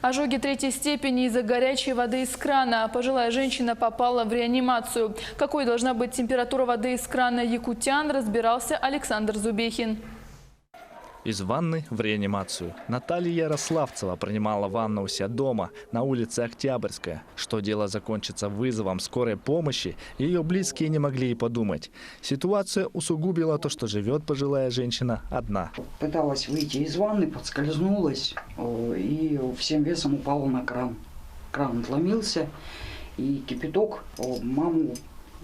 Ожоги третьей степени из-за горячей воды из крана. Пожилая женщина попала в реанимацию. Какой должна быть температура воды из крана якутян, разбирался Александр Зубехин. Из ванны в реанимацию. Наталья Ярославцева принимала ванну у себя дома на улице Октябрьская. Что дело закончится вызовом скорой помощи, ее близкие не могли и подумать. Ситуация усугубила то, что живет пожилая женщина одна. Пыталась выйти из ванны, подскользнулась и всем весом упала на кран. Кран отломился, и кипяток маму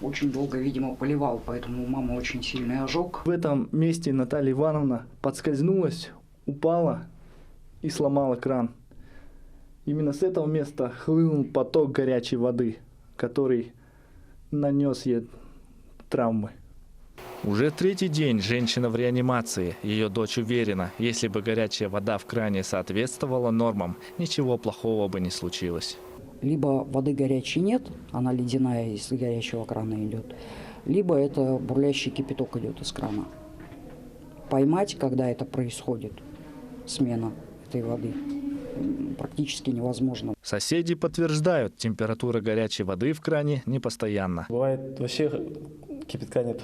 очень долго, видимо, поливал, поэтому у мамы очень сильный ожог. В этом месте Наталья Ивановна подскользнулась, упала и сломала кран. Именно с этого места хлынул поток горячей воды, который нанес ей травмы. Уже третий день женщина в реанимации. Ее дочь уверена, если бы горячая вода в кране соответствовала нормам, ничего плохого бы не случилось. Либо воды горячей нет, она ледяная, из горячего крана идет, либо это бурлящий кипяток идет из крана. Поймать, когда это происходит, смена этой воды, практически невозможно. Соседи подтверждают, температура горячей воды в кране непостоянна. Бывает, вообще кипятка нет.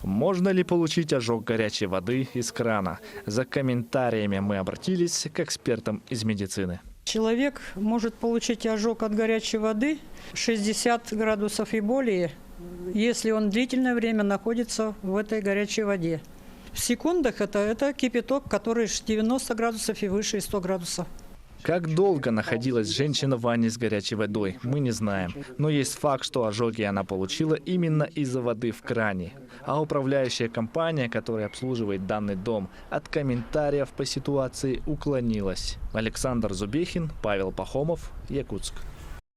Можно ли получить ожог горячей воды из крана? За комментариями мы обратились к экспертам из медицины. Человек может получить ожог от горячей воды 60 градусов и более, если он длительное время находится в этой горячей воде. В секундах это кипяток, который 90 градусов и выше, и 100 градусов. Как долго находилась женщина в ванне с горячей водой, мы не знаем. Но есть факт, что ожоги она получила именно из-за воды в кране. А управляющая компания, которая обслуживает данный дом, от комментариев по ситуации уклонилась. Александр Зубехин, Павел Пахомов, Якутск.